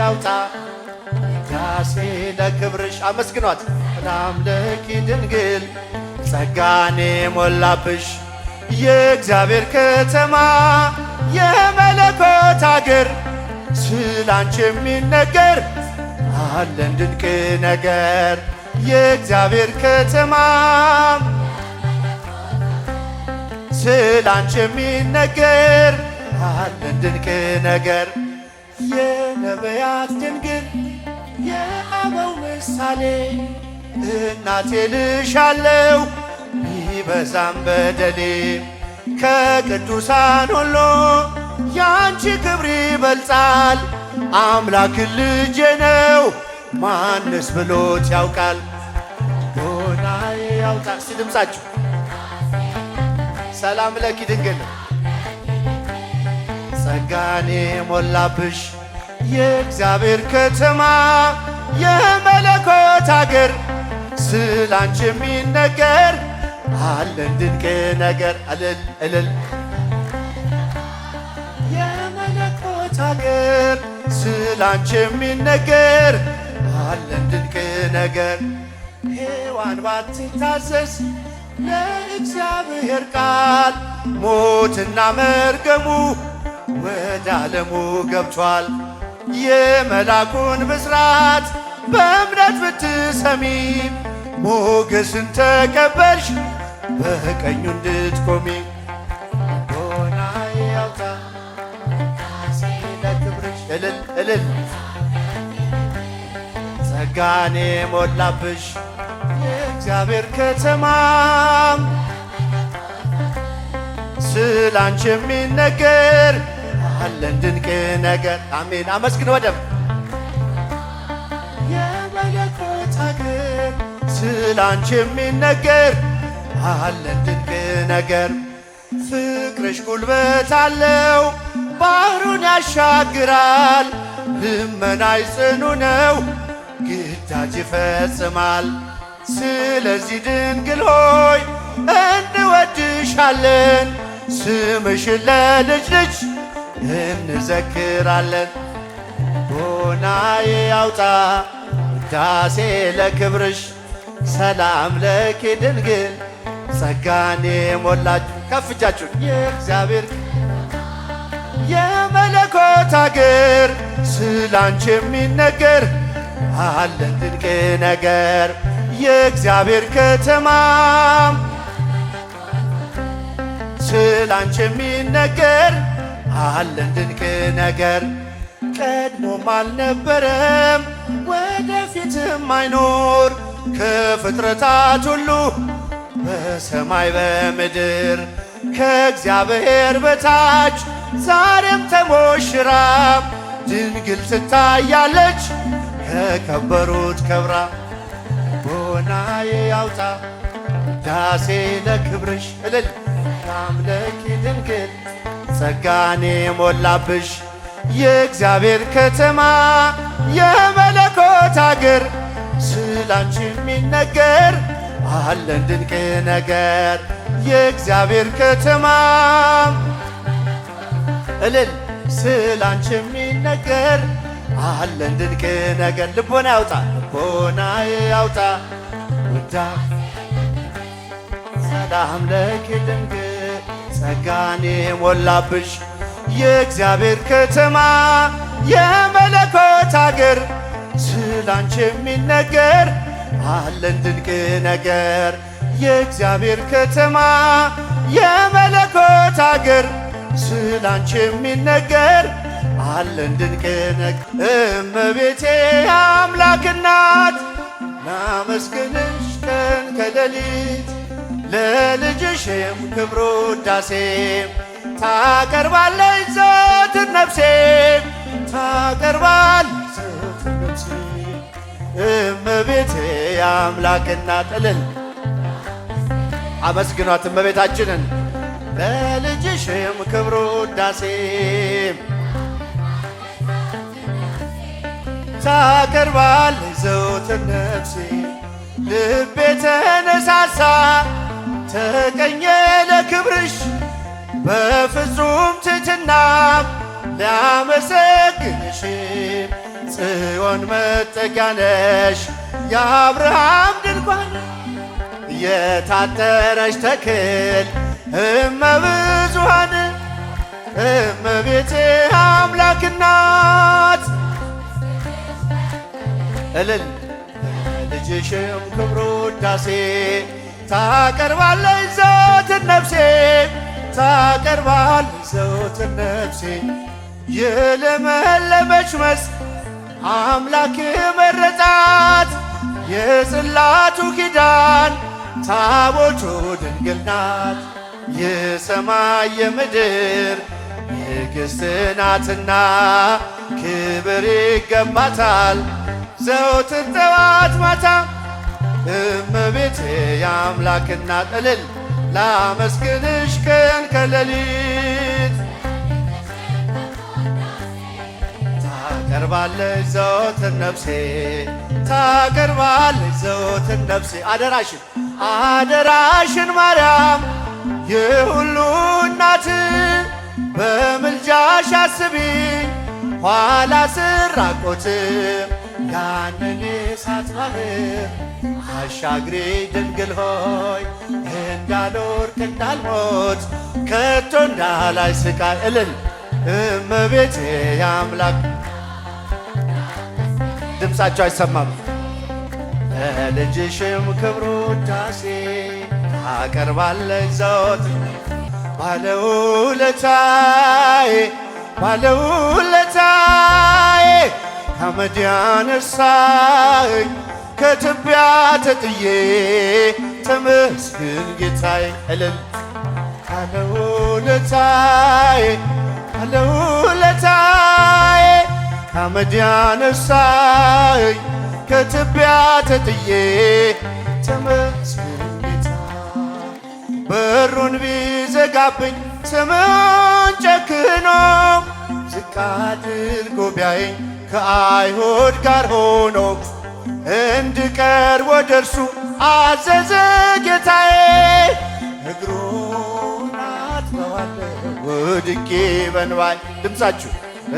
ያውጣ ውዳሴ ለክብርሽ። አመስግኗት ለአምልኪ ድንግል ጸጋኔ ሞላብሽ የእግዚአብሔር ከተማ የመለኮት አገር ስላንቺ የሚነገር አለን ድንቅ ነገር የእግዚአብሔር ከተማ ስላንቺ የሚነገር አለን ድንቅ ነገር የነቢያት ድንግል የአበው ምሳሌ እናቴ ልሻለው ቢበዛም በደሌ ከቅዱሳን ሁሉ ያንቺ ክብር ይበልጣል አምላክ ልጄ ነው ማንስ ብሎት ያውቃል ዶናዬ ያውጣ እስቲ ድምፃችሁ ሰላም ለኪ ድንግል ጸጋኔ ሞላብሽ የእግዚአብሔር ከተማ የመለኮት አገር ስላንቺ የሚነገር አለን ድንቅ ነገር እልል እልል የመለኮት አገር ስላንቺ የሚነገር አለን ድንቅ ነገር ሔዋን ባትታዘዝ ለእግዚአብሔር ቃል ሞትና መርገሙ ወደ ዓለሙ ገብቷል የመላኩን ብስራት በእምነት ብትሰሚ ሞገስን ተቀበልሽ በቀኙ እንድትቆሚ ዶናዬ ያውጣ ውዳሴ ለክብርሽ እልል እልል ጸጋኔ ሞላብሽ የእግዚአብሔር ከተማ ስላንቺ የሚነገር አለን ድንቅ ነገር አሜን አመስግን ወደም የመለኮት አገር ስላንቺ የሚነገር አለን ድንቅ ነገር ፍቅርሽ ጉልበት አለው ባህሩን ያሻግራል ልመናሽ ጽኑ ነው ግዳጅ ይፈጽማል ስለዚህ ድንግል ሆይ እንወድሻለን ስምሽን ለልጅ ልጅ እንዘክራለን ዶናዬ ያውጣ ውዳሴ ለክብርሽ ሰላም ለኪ ድንግል ጸጋኔ ሞላችሁ ከፍ እጃችሁን የእግዚአብሔር የመለኮት አገር ስላንቺ የሚነገር አለን ድንቅ ነገር የእግዚአብሔር ከተማ ስላንቺ የሚነገር አለን ድንቅ ነገር ቀድሞም አልነበረም ወደፊትም አይኖር ከፍጥረታት ሁሉ በሰማይ በምድር ከእግዚአብሔር በታች ዛሬም ተሞሽራ ድንግል ትታያለች ከከበሩት ከብራ ዶናዬ ያውጣ ውዳሴ ለክብርሽ እልል አምልኪ ድንግል ጸጋኔ ሞላብሽ የእግዚአብሔር ከተማ የመለኮት አገር ስላንቺ የሚነገር አለን ድንቅ ነገር የእግዚአብሔር ከተማ እልል ስላንቺ የሚነገር አለን ድንቅ ነገር ልቦና ያውጣ ልቦና ያውጣ ውዳ ሰላም ለኪ ድንግል ጸጋኔ ሞላብሽ የእግዚአብሔር ከተማ የመለኮት አገር ስላንቺ የሚነገር አለን ድንቅ ነገር የእግዚአብሔር ከተማ የመለኮት አገር ስላንቺ የሚነገር አለን ድንቅ ነገር እመቤቴ አምላክ እናት ናመስግንሽ ቀን ከሌሊት ለልጅሽም ክብሩ ውዳሴ ታቀርባለች ዘወትር ነፍሴ ታቀርባለች ዘወትር ነፍሴ እመቤቴ አምላክ እናት እልል አመስግኗት እመቤታችንን ለልጅሽም ክብሩ ውዳሴ ታቀርባለች ዘወትር ነፍሴ ልቤ ተነሳሳ ተቀኘ ለክብርሽ በፍጹም ትሕትና ሊያመሰግንሽ ጽዮን መጠጊያ ነሽ የአብርሃም ድንኳን የታጠረች ተክል እመብዙኃን እመቤቴ አምላክ እናት እልል ልጅሽም ክብሩ ውዳሴ ታቀርባለች ዘወትር ነፍሴ ታቀርባለች ዘወትር ነፍሴ የለመለመች መስክ አምላክ መረጣት የጽላቱ ኪዳን ታቦቱ ድንግል ናት የሰማይ የምድር ንግሥት ናትና ክብር ይገባታል ዘወትር ጠዋት ማታ እመቤቴ የአምላክ እናት እልል ላመስግንሽ ቀን ከሌሊት ታቀርባለች ዘወትር ነፍሴ ታቀርባለች ዘወትር ነፍሴ አደራሽን ማርያም የሁሉ እናት በምልጃሽ አስቢኝ ኋላ ስራቆት ያንን የእሳት ባህር አሻግሬ ድንግል ሆይ እንዳልወድቅ እንዳልሞት ከቶ እንዳላይ ስቃይ እልል እመቤቴ የአምላክ ድምፃቸው አይሰማም ለልጅሽም ክብሩ ውዳሴ ታቀርባለች ዘወትር ባለውለታዬ ከአመድ ያነሳኝ ከትቢያ ተጥዬ ተመስገን ጌታዬ እልል ባለውለታዬ ከአመድ ያነሳኝ ከትቢያ ተጥዬ ተመስገን ጌታ በሩን ቢዘጋብኝ ስምን ጨክኖ ዝቅ አድርጎ ቢያየኝ ከአይሁድ ጋር ሆኖ እንድቀርብ ወደ እርሱ አዘዘ ጌታዬ እግሩን አጥበዋለሁ ወድቄ በንባይ ድምፃችሁ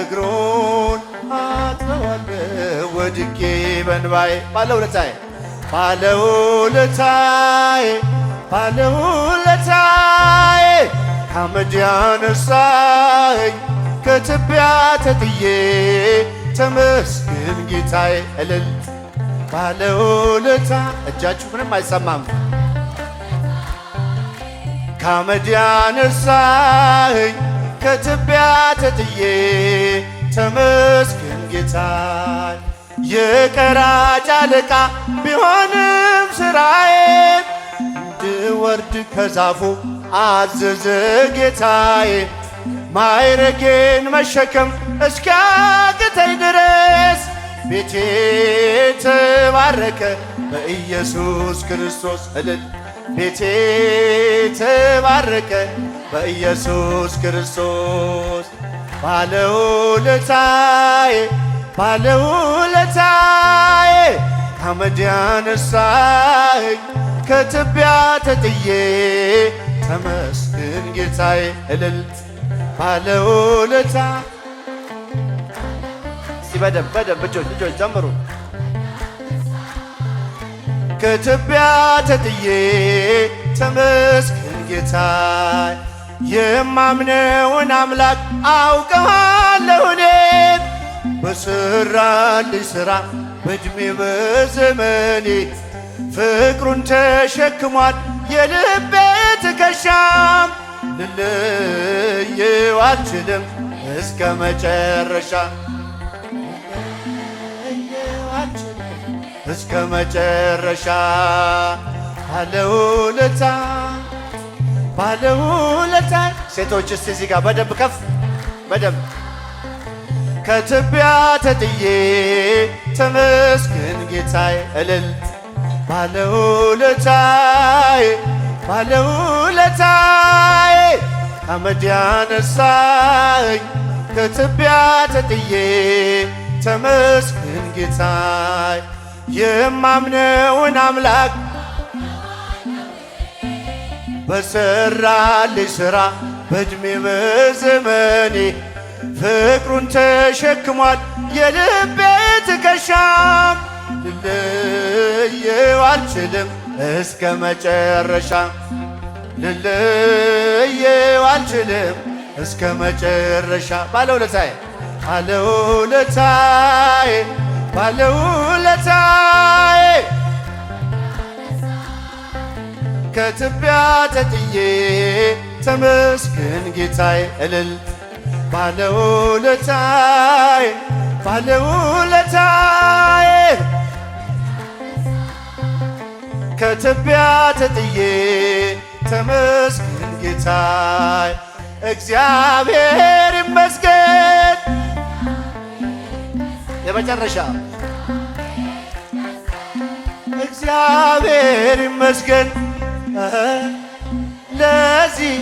እግሩን አጥበዋለሁ ወድቄ በንባይ ባለውለታዬ ከአመድ ያነሳኝ ከትቢያ ተጥዬ ተመስገን ጌታዬ እልል ባለውለታ እጃችሁ ምንም አይሰማም ከአመድ ያነሳኝ ከትቢያ ተጥዬ ተመስገን ጌታዬ የቀራጭ አለቃ ቢሆንም ስራዬ እንድወርድ ከዛፉ አዘዘ ጌታዬ ማዕረጌን መሸከም እስኪያቅተኝ ድረስ ቤቴ ተባረከ በኢየሱስ ክርስቶስ እልል ቤቴ ተባረከ በኢየሱስ ክርስቶስ ባለውለታዬ ከአመድ ያነሳኝ ከትቢያ ተጥዬ ተመስገን ጌታዬ እልል ባለውለታ እስቲ በደንብ ልጆች ዘምሩ ከትቢያ ተጥዬ ተመስገን ጌታዬ የማምነውን አምላክ አውቀዋለሁ እኔም በሠራልኝ ሥራ በዕድሜ በዘመኔ ፍቅሩን ተሸክሟል የልቤ ትከሻም ልለየው አልችልም እስከ መጨረሻ እስከ መጨረሻ ባለውለታ ሴቶች እስቲ እዚህ ጋር በደንብ ከፍ በደንብ ከትቢያ ተጥዬ ተመስገን ጌታዬ እልል ባለውለታዬ ከአመድ ያነሳኝ ከትቢያ ተጥዬ ተመስገን ጌታዬ የማምነውን አምላክ በሠራልኝ ሥራ በዕድሜ በዘመኔ ፍቅሩን ተሸክሟል የልቤ ትከሻም ልለየው አልችልም እስከ መጨረሻ ልለየው አልችልም እስከ መጨረሻ ባለውለታዬ ባለውለታዬ ባለውለታዬ ከትቢያ ተጥዬ ተመስገን ጌታዬ እልል ባለውለታዬ ባለውለታዬ ከትቢያ ተጥዬ ተመስገን ጌታዬ እግዚአብሔር ይመስገን። የመጨረሻ እግዚአብሔር ይመስገን ለዚህ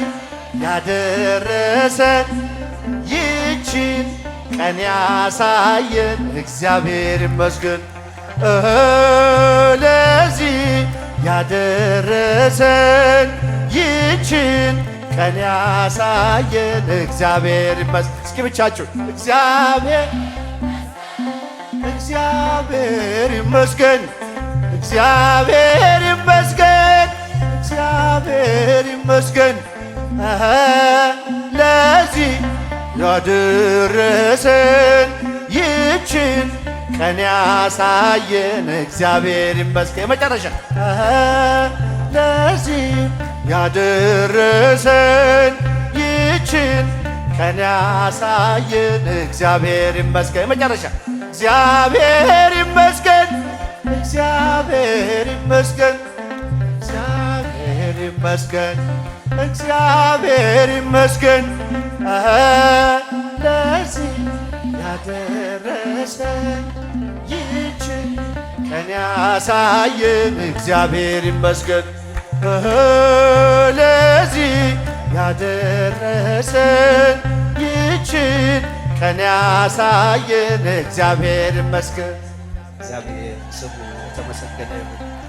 ያደረሰን ይችን ቀን ያሳየን እግዚአብሔር ይመስገን ለዚህ ያደረሰን ይችን ቀን ያሳየን እግዚአብሔር ይመስገን። እስኪ ብቻችሁ እግዚአብሔር ይመስገን እግዚአብሔር ይመስገን እግዚአብሔር ይመስገን ለዚህ ያደረሰን ይችን ቀን ያሳየን እግዚአብሔር ይመስገን። የመጨረሻ ለዚህ ያደረሰን ይችን ቀን ያሳየን እግዚአብሔር ይመስገን። የመጨረሻ እግዚአብሔር ይመስገን እግዚአብሔር ይመስገን እግዚአብሔር ይመስገን እግዚአብሔር ይመስገን ለዚህ ያደረሰን ይችን ቀን ያሳየን እግዚአብሔር ይመስገን ለዚህ ያደረሰን ይችን ቀን ያሳየን እግዚአብሔር ይመስገን። እግዚአብሔር ስሙ የተመሰገነ ይሁን።